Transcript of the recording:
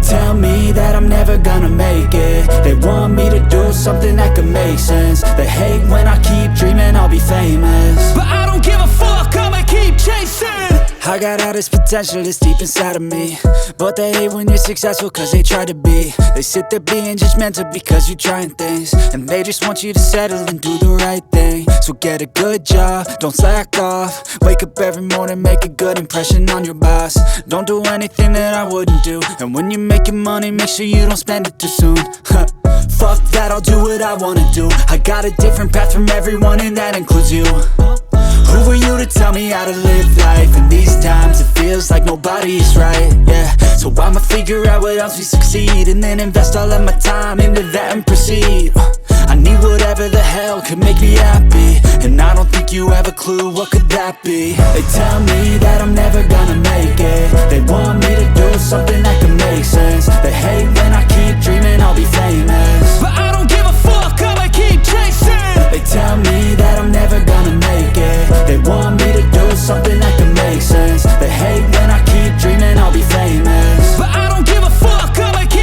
tell me that I'm never gonna make it. They want me to do something that could make sense. They hate when I keep dreaming I'll be famous, but I don't give a fuck, I'ma keep chasing. I got all this potential that's deep inside of me, but they hate when you're successful cause they try to be. They sit there being judgmental because you're trying things, and they just want you to settle and do the right thing. So get a good job, don't slack off. Wake up every morning, make a good impression on your boss. Don't do anything that I wouldn't do, and when you're making money, make sure you don't spend it too soon. Fuck that, I'll do what I wanna do. I got a different path from everyone, and that includes you. Who are you to tell me how to live life? In these times it feels like nobody is right, yeah. So I'ma figure out what else we succeed, and then invest all of my time into that and proceed. I need whatever the hell could make me happy, and I don't think you have a clue what could that be. They tell me that I'm never gonna make it. They want me to do something that could make sense.